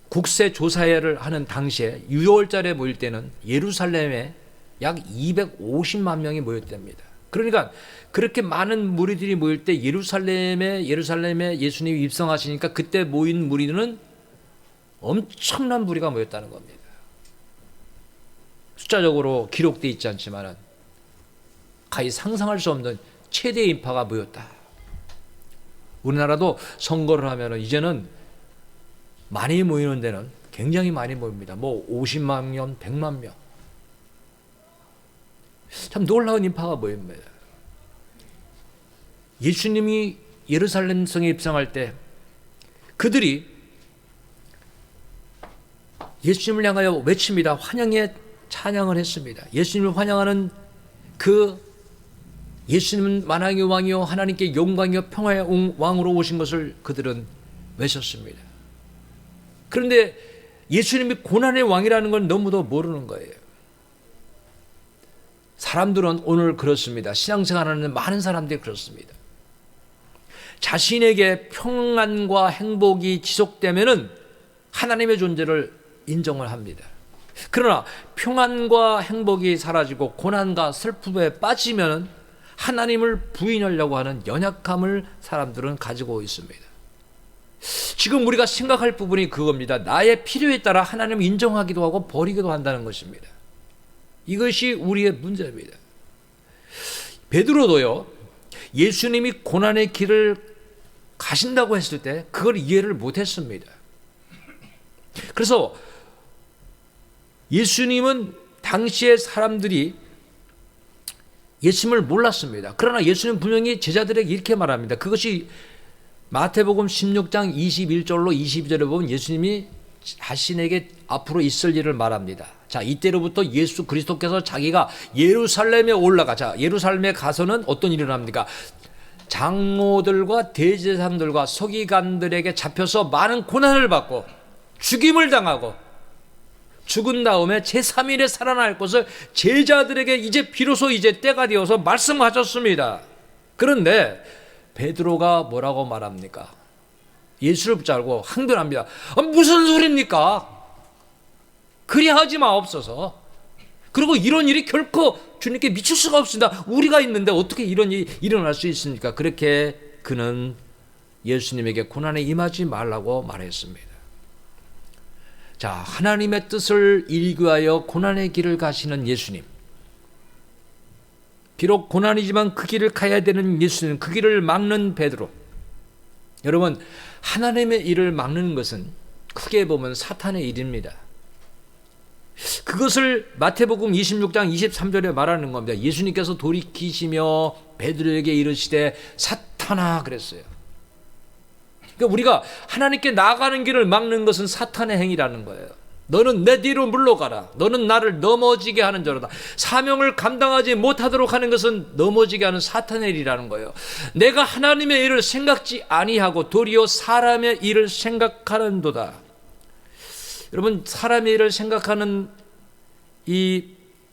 국세 조사회를 하는 당시에 6월달에 모일 때는 예루살렘에 약 250만 명이 모였답니다. 그러니까 그렇게 많은 무리들이 모일 때 예루살렘에 예수님이 입성하시니까 그때 모인 무리는 엄청난 무리가 모였다는 겁니다. 숫자적으로 기록되어 있지 않지만 가히 상상할 수 없는 최대의 인파가 모였다. 우리나라도 선거를 하면 이제는 많이 모이는 데는 굉장히 많이 모입니다. 50만 명, 100만 명. 참 놀라운 인파가 모입니다. 예수님이 예루살렘 성에 입성할 때 그들이 예수님을 향하여 외칩니다. 환영의 찬양을 했습니다. 예수님을 환영하는 예수님은 만왕의 왕이요 하나님께 영광이요 평화의 왕으로 오신 것을 그들은 외쳤습니다. 그런데 예수님이 고난의 왕이라는 건 너무도 모르는 거예요. 사람들은 오늘 그렇습니다. 신앙생활하는 많은 사람들이 그렇습니다. 자신에게 평안과 행복이 지속되면은 하나님의 존재를 인정을 합니다. 그러나 평안과 행복이 사라지고 고난과 슬픔에 빠지면은 하나님을 부인하려고 하는 연약함을 사람들은 가지고 있습니다. 지금 우리가 생각할 부분이 그겁니다. 나의 필요에 따라 하나님을 인정하기도 하고 버리기도 한다는 것입니다. 이것이 우리의 문제입니다. 베드로도요, 예수님이 고난의 길을 가신다고 했을 때 그걸 이해를 못했습니다. 그래서 예수님은 당시의 사람들이 예수님을 몰랐습니다. 그러나 예수님 분명히 제자들에게 이렇게 말합니다. 그것이 마태복음 16장 21절로 22절에 보면 예수님이 자신에게 앞으로 있을 일을 말합니다. 자, 이때로부터 예수 그리스도께서 자기가 예루살렘에 올라가, 자, 예루살렘에 가서는 어떤 일을 합니까? 장로들과 대제사장들과 서기관들에게 잡혀서 많은 고난을 받고 죽임을 당하고 죽은 다음에 제3일에 살아날 것을 제자들에게 이제 비로소 이제 때가 되어서 말씀하셨습니다. 그런데 베드로가 뭐라고 말합니까? 예수를 붙잡고 항변합니다. 무슨 소리입니까? 그리 하지 마옵소서. 그리고 이런 일이 결코 주님께 미칠 수가 없습니다. 우리가 있는데 어떻게 이런 일이 일어날 수 있습니까? 그렇게 그는 예수님에게 고난에 임하지 말라고 말했습니다. 자, 하나님의 뜻을 일구하여 고난의 길을 가시는 예수님. 비록 고난이지만 그 길을 가야 되는 예수님, 그 길을 막는 베드로. 여러분, 하나님의 일을 막는 것은 크게 보면 사탄의 일입니다. 그것을 마태복음 26장 23절에 말하는 겁니다. 예수님께서 돌이키시며 베드로에게 이르시되 사탄아 그랬어요. 그러니까 우리가 하나님께 나아가는 길을 막는 것은 사탄의 행위라는 거예요. 너는 내 뒤로 물러가라. 너는 나를 넘어지게 하는 자로다. 사명을 감당하지 못하도록 하는 것은 넘어지게 하는 사탄의 일이라는 거예요. 내가 하나님의 일을 생각지 아니하고 도리어 사람의 일을 생각하는도다. 여러분, 사람의 일을 생각하는 이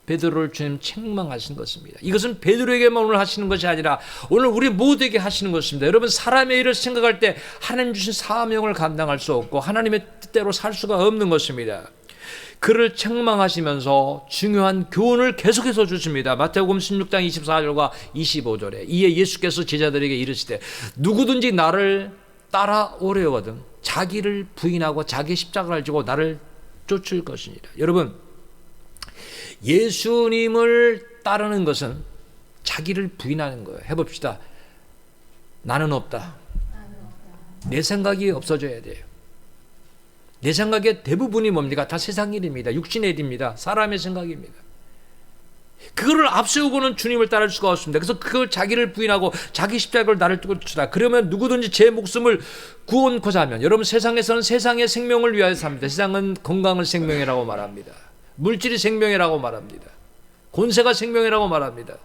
베드로를 주님 책망하신 것입니다. 이것은 베드로에게만 오늘 하시는 것이 아니라 오늘 우리 모두에게 하시는 것입니다. 여러분, 사람의 일을 생각할 때 하나님 주신 사명을 감당할 수 없고 하나님의 뜻대로 살 수가 없는 것입니다. 그를 책망하시면서 중요한 교훈을 계속해서 주십니다. 마태복음 16장 24절과 25절에 이에 예수께서 제자들에게 이르시되 누구든지 나를 따라오려거든 자기를 부인하고 자기 십자가를 지고 나를 쫓을 것이니라. 여러분, 예수님을 따르는 것은 자기를 부인하는 거예요. 해봅시다. 나는 없다. 내 생각이 없어져야 돼요. 내 생각의 대부분이 뭡니까? 다 세상 일입니다. 육신의 일입니다. 사람의 생각입니다. 그거를 앞세우고는 주님을 따를 수가 없습니다. 그래서 그걸 자기를 부인하고 자기 십자가를 나를 쫓으라. 그러면 누구든지 제 목숨을 구원코자 하면, 여러분, 세상에서는 세상의 생명을 위하여 삽니다. 세상은 건강을 생명이라고 말합니다. 물질이 생명이라고 말합니다. 권세가 생명이라고 말합니다.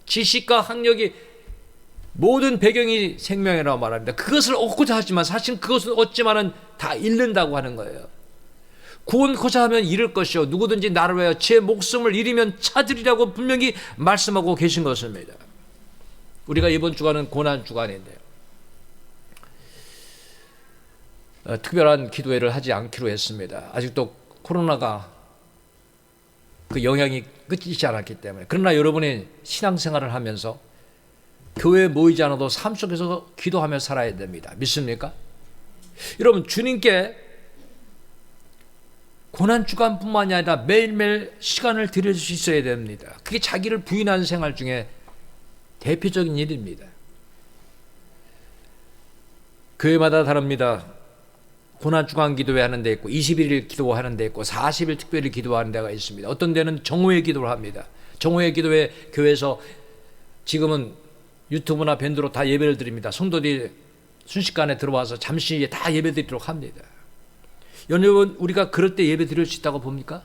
지식과 학력이 모든 배경이 생명이라고 말합니다. 그것을 얻고자 하지만 사실 그것을 얻지만은 다 잃는다고 하는 거예요. 구원코자 하면 잃을 것이요 누구든지 나를 위하여 제 목숨을 잃으면 찾으리라고 분명히 말씀하고 계신 것입니다. 우리가 이번 주간은 고난 주간인데요. 특별한 기도회를 하지 않기로 했습니다. 아직도 코로나가 그 영향이 끝이지 않았기 때문에. 그러나 여러분이 신앙생활을 하면서 교회에 모이지 않아도 삶 속에서 기도하며 살아야 됩니다. 믿습니까? 여러분, 주님께 고난주간뿐만이 아니라 매일매일 시간을 드릴 수 있어야 됩니다. 그게 자기를 부인하는 생활 중에 대표적인 일입니다. 교회마다 다릅니다. 고난주간 기도회 하는 데 있고 21일 기도하는 데 있고 40일 특별히 기도하는 데가 있습니다. 어떤 데는 정오회 기도를 합니다. 정오회 기도회 교회에서 지금은 유튜브나 밴드로 다 예배를 드립니다. 성도들이 순식간에 들어와서 잠시 다 예배 드리도록 합니다. 여러분, 우리가 그럴 때 예배 드릴 수 있다고 봅니까?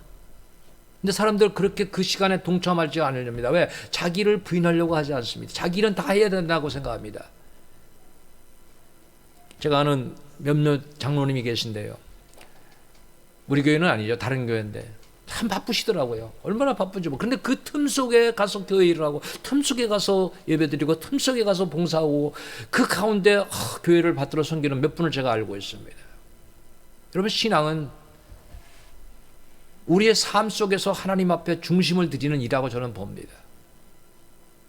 근데 사람들 그렇게 그 시간에 동참하지 않으렵니다. 왜? 자기를 부인하려고 하지 않습니다. 자기 일은 다 해야 된다고 생각합니다. 제가 아는 몇몇 장로님이 계신데요. 우리 교회는 아니죠. 다른 교회인데 참 바쁘시더라고요. 얼마나 바쁜지. 그런데 그 틈 속에 가서 교회 일을 하고 틈 속에 가서 예배드리고 틈 속에 가서 봉사하고 그 가운데 교회를 받들어 섬기는 몇 분을 제가 알고 있습니다. 여러분, 신앙은 우리의 삶 속에서 하나님 앞에 중심을 드리는 일이라고 저는 봅니다.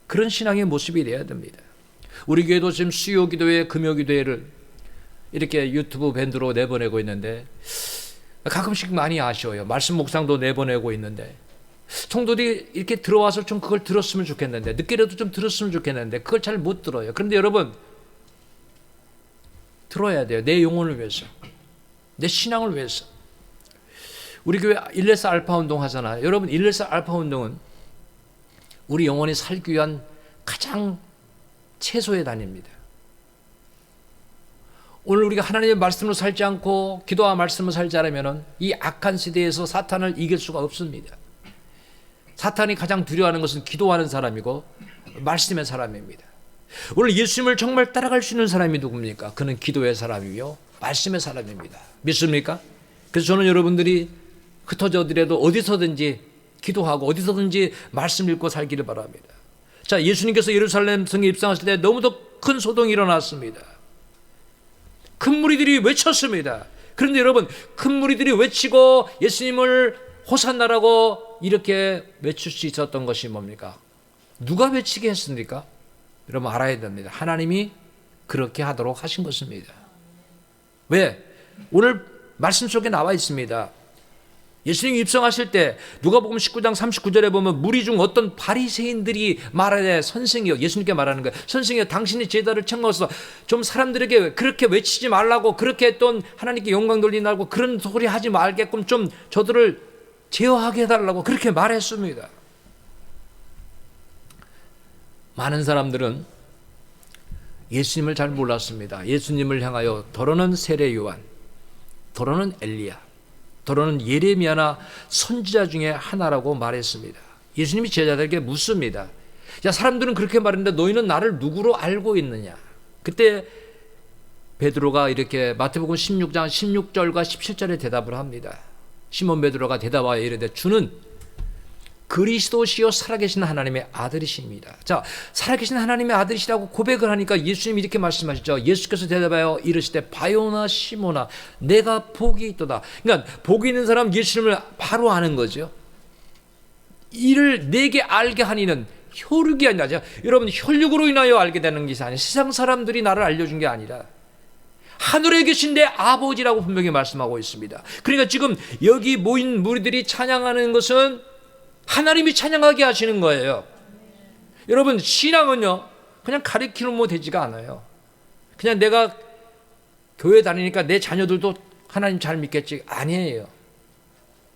그런 신앙의 모습이 되어야 됩니다. 우리 교회도 지금 수요기도회, 금요기도회를 이렇게 유튜브 밴드로 내보내고 있는데 가끔씩 많이 아쉬워요. 말씀 묵상도 내보내고 있는데 성도들이 이렇게 들어와서 좀 그걸 들었으면 좋겠는데, 늦게라도 좀 들었으면 좋겠는데 그걸 잘 못 들어요. 그런데 여러분, 들어야 돼요. 내 영혼을 위해서, 내 신앙을 위해서. 우리 교회 일레스 알파 운동 하잖아요. 여러분, 일레스 알파 운동은 우리 영혼이 살기 위한 가장 최소의 단위입니다. 오늘 우리가 하나님의 말씀으로 살지 않고 기도와 말씀으로 살지 않으면 이 악한 시대에서 사탄을 이길 수가 없습니다. 사탄이 가장 두려워하는 것은 기도하는 사람이고 말씀의 사람입니다. 오늘 예수님을 정말 따라갈 수 있는 사람이 누굽니까? 그는 기도의 사람이요 말씀의 사람입니다. 믿습니까? 그래서 저는 여러분들이 흩어져더라도 어디서든지 기도하고 어디서든지 말씀 읽고 살기를 바랍니다. 자, 예수님께서 예루살렘 성에 입성하실 때 너무도 큰 소동이 일어났습니다. 큰 무리들이 외쳤습니다. 그런데 여러분, 큰 무리들이 외치고 예수님을 호산나라고 이렇게 외칠 수 있었던 것이 뭡니까? 누가 외치게 했습니까? 여러분 알아야 됩니다. 하나님이 그렇게 하도록 하신 것입니다. 왜? 오늘 말씀 속에 나와 있습니다. 예수님이 입성하실 때 누가복음 19장 39절에 보면 무리 중 어떤 바리새인들이 말하되, 선생이여, 예수님께 말하는 거예요. 선생이여, 당신이 제자를 청거해서 좀 사람들에게 그렇게 외치지 말라고, 그렇게 또 하나님께 영광 돌리라고 그런 소리 하지 말게끔 좀 저들을 제어하게 해달라고 그렇게 말했습니다. 많은 사람들은 예수님을 잘 몰랐습니다. 예수님을 향하여 더러는 세례 요한, 더러는 엘리야, 더러는 예레미야나 선지자 중에 하나라고 말했습니다. 예수님이 제자들에게 묻습니다. 야, 사람들은 그렇게 말했는데 너희는 나를 누구로 알고 있느냐? 그때 베드로가 이렇게 마태복음 16장 16절과 17절에 대답을 합니다. 시몬 베드로가 대답하여 이르되 주는 그리스도시요 살아계신 하나님의 아들이십니다. 자, 살아계신 하나님의 아들이시라고 고백을 하니까 예수님이 이렇게 말씀하시죠. 예수께서 대답하여 이르시되 바요나 시몬아 내가 복이 있도다. 그러니까 복이 있는 사람 예수님을 바로 아는 거죠. 이를 내게 알게 하니는 혈육이 아니라, 여러분 혈육으로 인하여 알게 되는 것이 아니라, 세상 사람들이 나를 알려준 게 아니라 하늘에 계신 내 아버지라고 분명히 말씀하고 있습니다. 그러니까 지금 여기 모인 무리들이 찬양하는 것은 하나님이 찬양하게 하시는 거예요. 여러분, 신앙은요 그냥 가르치면 되지가 않아요. 그냥 내가 교회 다니니까 내 자녀들도 하나님 잘 믿겠지, 아니에요.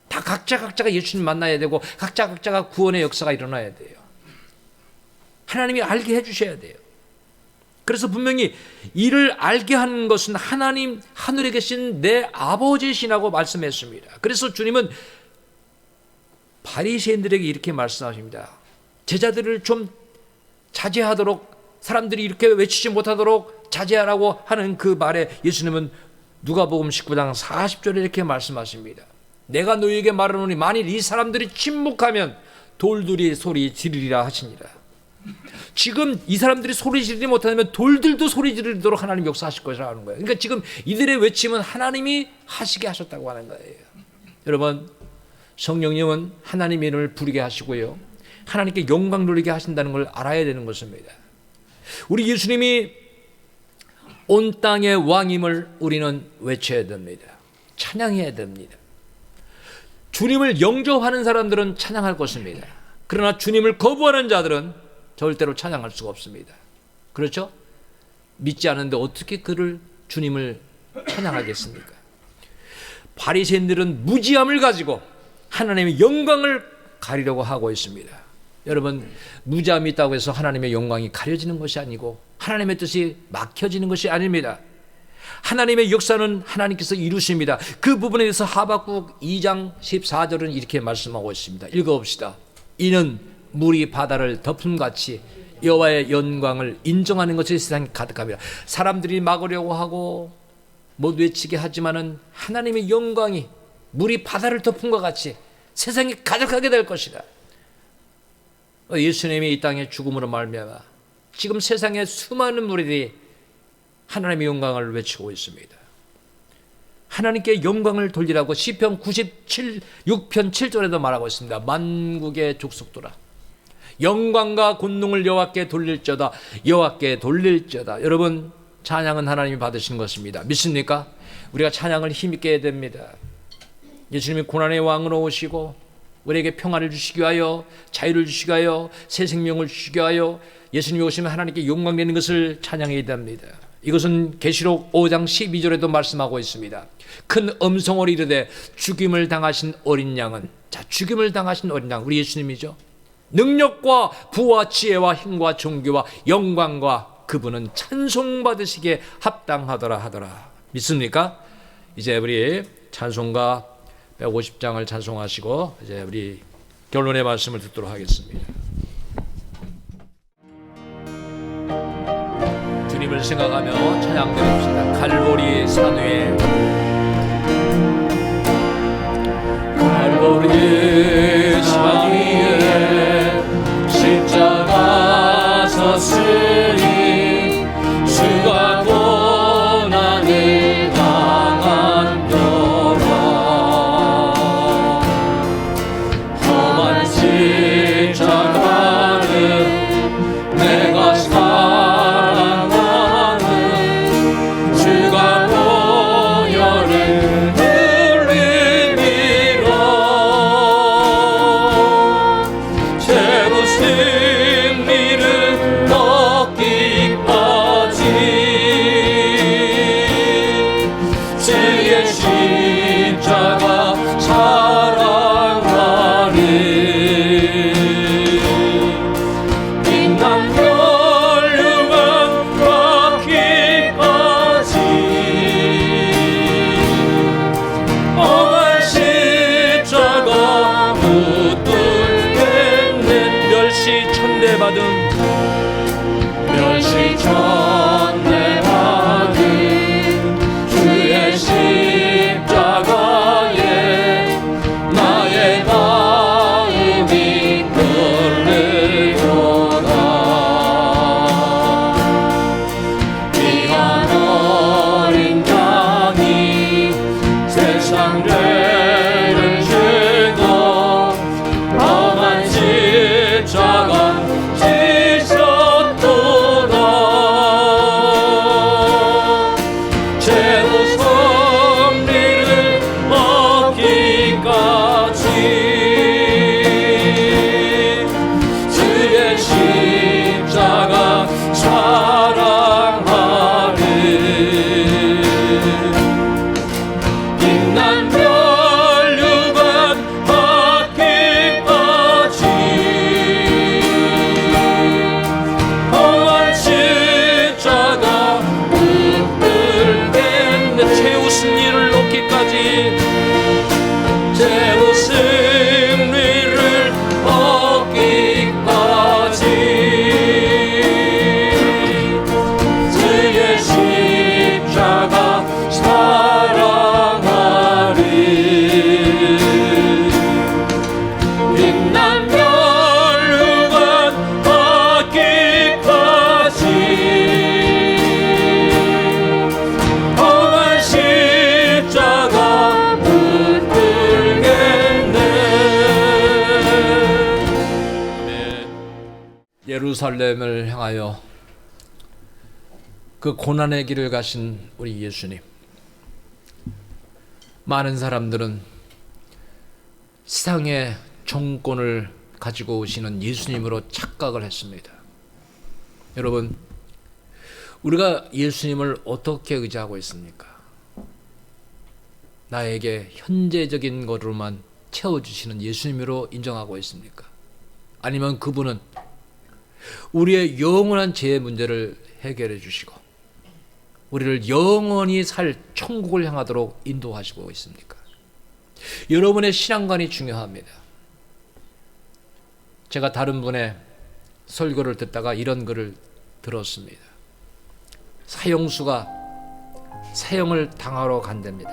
다 각자가 예수님 만나야 되고 각자가 구원의 역사가 일어나야 돼요. 하나님이 알게 해주셔야 돼요. 그래서 분명히 이를 알게 하는 것은 하나님 하늘에 계신 내 아버지시라고 말씀했습니다. 그래서 주님은 바리새인들에게 이렇게 말씀하십니다. 제자들을 좀 자제하도록, 사람들이 이렇게 외치지 못하도록 자제하라고 하는 그 말에 예수님은 누가복음 19장 40절에 이렇게 말씀하십니다. 내가 너희에게 말하노니 만일 이 사람들이 침묵하면 돌들이 소리 지르리라 하시니라. 지금 이 사람들이 소리 지르지 못하면 돌들도 소리 지르도록 하나님 역사하실 것이라는 거예요. 그러니까 지금 이들의 외침은 하나님이 하시게 하셨다고 하는 거예요. 여러분, 성령님은 하나님의 이름을 부르게 하시고요, 하나님께 영광 돌리게 하신다는 걸 알아야 되는 것입니다. 우리 예수님이 온 땅의 왕임을 우리는 외쳐야 됩니다. 찬양해야 됩니다. 주님을 영접하는 사람들은 찬양할 것입니다. 그러나 주님을 거부하는 자들은 절대로 찬양할 수가 없습니다. 그렇죠? 믿지 않는데 어떻게 그를 주님을 찬양하겠습니까? 바리새인들은 무지함을 가지고 하나님의 영광을 가리려고 하고 있습니다. 여러분, 무지함이 있다고 해서 하나님의 영광이 가려지는 것이 아니고 하나님의 뜻이 막혀지는 것이 아닙니다. 하나님의 역사는 하나님께서 이루십니다. 그 부분에 대해서 하박국 2장 14절은 이렇게 말씀하고 있습니다. 읽어봅시다. 이는 물이 바다를 덮음같이 여호와의 영광을 인정하는 것이 세상에 가득합니다. 사람들이 막으려고 하고 못 외치게 하지만은 하나님의 영광이 물이 바다를 덮은 것 같이 세상에 가득하게 될 것이다. 예수님이 이 땅에 죽음으로 말미암아 지금 세상에 수많은 무리들이 하나님의 영광을 외치고 있습니다. 하나님께 영광을 돌리라고 시편 6편 7절에도 말하고 있습니다. 만국의 족속들아 영광과 권능을 여호와께 돌릴지어다. 여호와께 돌릴지어다. 여러분, 찬양은 하나님이 받으시는 것입니다. 믿습니까? 우리가 찬양을 힘있게 해야 됩니다. 예수님이 고난의 왕으로 오시고 우리에게 평화를 주시기 위하여, 자유를 주시기 위하여, 새 생명을 주시기 위하여 예수님이 오시면 하나님께 영광되는 것을 찬양해야 됩니다. 이것은 계시록 5장 12절에도 말씀하고 있습니다. 큰 음성을 이르되 죽임을 당하신 어린 양은, 자, 죽임을 당하신 어린 양, 우리 예수님이죠. 능력과 부와 지혜와 힘과 존귀와 영광과 그분은 찬송받으시기에 합당하더라 하더라. 믿습니까? 이제 우리 찬송가 150장을 찬송하시고 이제 우리 결론의 말씀을 듣도록 하겠습니다. 주님을 생각하며 찬양 드립시다. 갈보리 산 위에, 갈보리 산 위에 십자가 섰으니 주가 고난을 당한도다. 험한 십자가는 내가 사랑하는 주가 보혈을 흘리리라. 최고 승리를 얻기까지 주의 십자가 사랑하리. 빛난 멸류관 받기까지 험한 십자가 붙들겠네. 멸시 천대받음, 멸시 천대받음 주의 십자가에 나의 마음이 떨리도다. 귀한 어린 양이 세상 죄를 지고 험한 십자가 지셨도다. 최후 승리를 얻기까지 주의 십자가 사랑하리. 빛난 멸류관 받기까지 험한 십자가 붙들겠네. 최후 승리를 얻기까지, 최후 승리를 얻기까지 주의 십자가 사랑하리. 빛난 멸류관 받기까지 험한 십자가 붙들겠네. 예루살렘을 향하여 그 고난의 길을 가신 우리 예수님, 많은 사람들은 세상의 정권을 가지고 오시는 예수님으로 착각을 했습니다. 여러분, 우리가 예수님을 어떻게 의지하고 있습니까? 나에게 현재적인 것으로만 채워주시는 예수님으로 인정하고 있습니까? 아니면 그분은 우리의 영원한 죄의 문제를 해결해 주시고 우리를 영원히 살 천국을 향하도록 인도하시고 있습니까? 여러분의 신앙관이 중요합니다. 제가 다른 분의 설교를 듣다가 이런 글을 들었습니다. 사형수가 사형을 당하러 간답니다.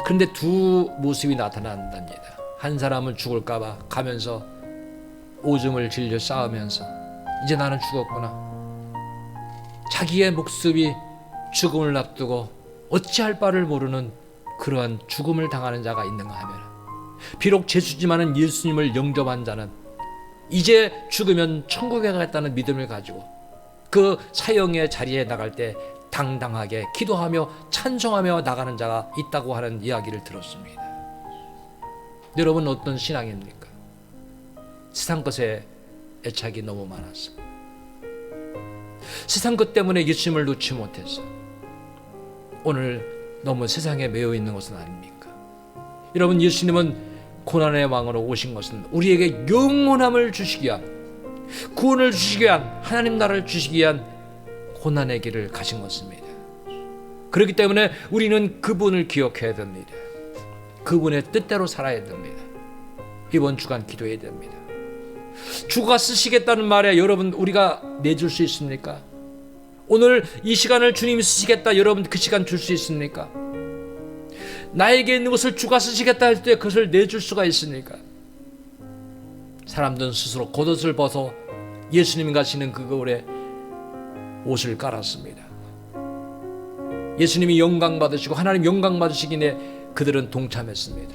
그런데 두 모습이 나타난답니다. 한 사람은 죽을까 봐 가면서 오줌을 질려 싸우면서 이제 나는 죽었구나. 자기의 목숨이 죽음을 앞두고 어찌할 바를 모르는 그러한 죽음을 당하는 자가 있는가 하면, 비록 죄수지만은 예수님을 영접한 자는 이제 죽으면 천국에 가겠다는 믿음을 가지고 그 사형의 자리에 나갈 때 당당하게 기도하며 찬송하며 나가는 자가 있다고 하는 이야기를 들었습니다. 여러분 어떤 신앙입니까? 세상 것에 애착이 너무 많아서, 세상 것 때문에 예수님을 놓지 못해서 오늘 너무 세상에 매여 있는 것은 아닙니까? 여러분, 예수님은 고난의 왕으로 오신 것은 우리에게 영원함을 주시기 위한, 구원을 주시기 위한, 하나님 나라를 주시기 위한 고난의 길을 가신 것입니다. 그렇기 때문에 우리는 그분을 기억해야 됩니다. 그분의 뜻대로 살아야 됩니다. 이번 주간 기도해야 됩니다. 주가 쓰시겠다는 말에 여러분 우리가 내줄 수 있습니까? 오늘 이 시간을 주님이 쓰시겠다, 여러분 그 시간 줄 수 있습니까? 나에게 있는 것을 주가 쓰시겠다 할 때 그것을 내줄 수가 있습니까? 사람들은 스스로 겉옷을 벗어 예수님 가시는 그 거울에 옷을 깔았습니다. 예수님이 영광 받으시고 하나님 영광 받으시기에 그들은 동참했습니다.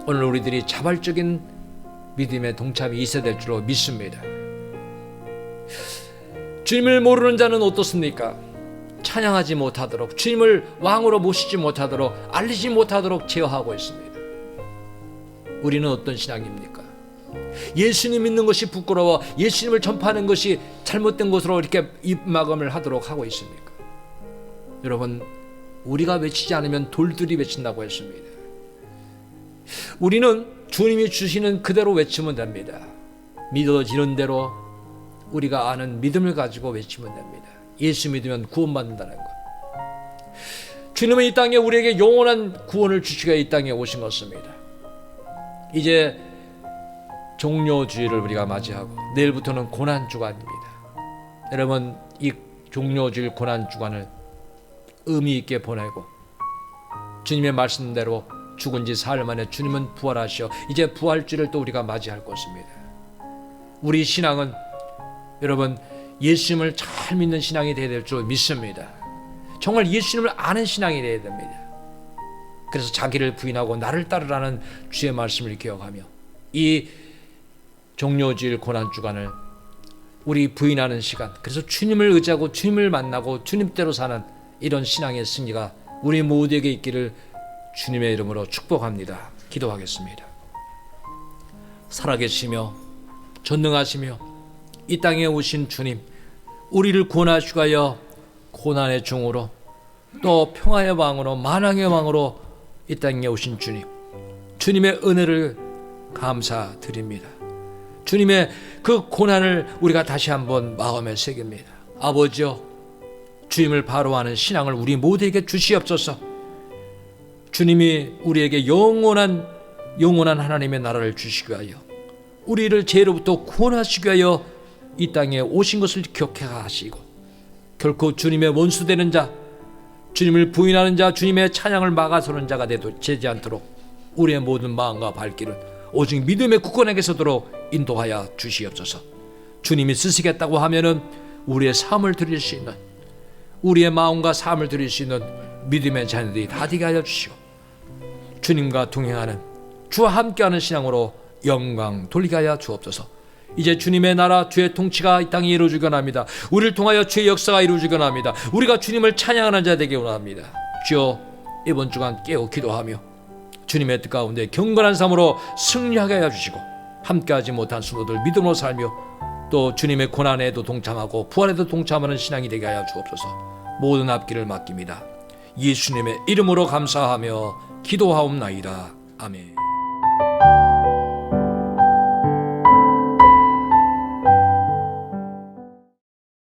오늘 우리들이 자발적인 믿음의 동참이 있어야 될 줄로 믿습니다. 주님을 모르는 자는 어떻습니까? 찬양하지 못하도록, 주님을 왕으로 모시지 못하도록, 알리지 못하도록 제어하고 있습니다. 우리는 어떤 신앙입니까? 예수님 믿는 것이 부끄러워 예수님을 전파하는 것이 잘못된 것으로 이렇게 입마감을 하도록 하고 있습니까? 여러분, 우리가 외치지 않으면 돌들이 외친다고 했습니다. 우리는 주님이 주시는 그대로 외치면 됩니다. 믿어지는 대로 우리가 아는 믿음을 가지고 외치면 됩니다. 예수 믿으면 구원받는다는 것. 주님은 이 땅에 우리에게 영원한 구원을 주시기 위해 이 땅에 오신 것입니다. 이제 종료주일을 우리가 맞이하고 내일부터는 고난주간입니다. 여러분, 이 종료주일 고난주간을 의미 있게 보내고 주님의 말씀대로 죽은 지 사흘 만에 주님은 부활하시어 이제 부활주일을 또 우리가 맞이할 것입니다. 우리 신앙은 여러분 예수님을 잘 믿는 신앙이 되어야 될 줄 믿습니다. 정말 예수님을 아는 신앙이 되어야 됩니다. 그래서 자기를 부인하고 나를 따르라는 주의 말씀을 기억하며 이 종료주일 고난주간을 우리 부인하는 시간, 그래서 주님을 의지하고 주님을 만나고 주님대로 사는 이런 신앙의 승리가 우리 모두에게 있기를 주님의 이름으로 축복합니다. 기도하겠습니다. 살아계시며 전능하시며 이 땅에 오신 주님, 우리를 구원하시기 위하여 고난의 종으로 또 평화의 왕으로 만왕의 왕으로 이 땅에 오신 주님, 주님의 은혜를 감사드립니다. 주님의 그 고난을 우리가 다시 한번 마음에 새깁니다. 아버지여, 주님을 바로하는 신앙을 우리 모두에게 주시옵소서. 주님이 우리에게 영원한 하나님의 나라를 주시기 위하여 우리를 죄로부터 구원하시기 위하여 이 땅에 오신 것을 기억하시고 결코 주님의 원수 되는 자, 주님을 부인하는 자, 주님의 찬양을 막아서는 자가 되지 않도록 우리의 모든 마음과 발길을 오직 믿음의 굳건하게서도록 인도하여 주시옵소서. 주님이 쓰시겠다고 하면은 우리의 삶을 드릴 수 있는, 우리의 마음과 삶을 드릴 수 있는 믿음의 자녀들이 다 되게 하여 주시고 주님과 동행하는, 주와 함께하는 신앙으로 영광 돌리게 하여 주옵소서. 이제 주님의 나라, 주의 통치가 이 땅에 이루어지기 원합니다. 우리를 통하여 주의 역사가 이루어지기 원합니다. 우리가 주님을 찬양하는 자 되기 원합니다. 주여, 이번 주간 깨어 기도하며 주님의 뜻 가운데 경건한 삶으로 승리하게 하여 주시고 함께하지 못한 수도들 믿음으로 살며 또 주님의 고난에도 동참하고 부활에도 동참하는 신앙이 되게 하여 주옵소서. 모든 앞길을 맡깁니다. 예수님의 이름으로 감사하며 기도하옵나이다. 아멘.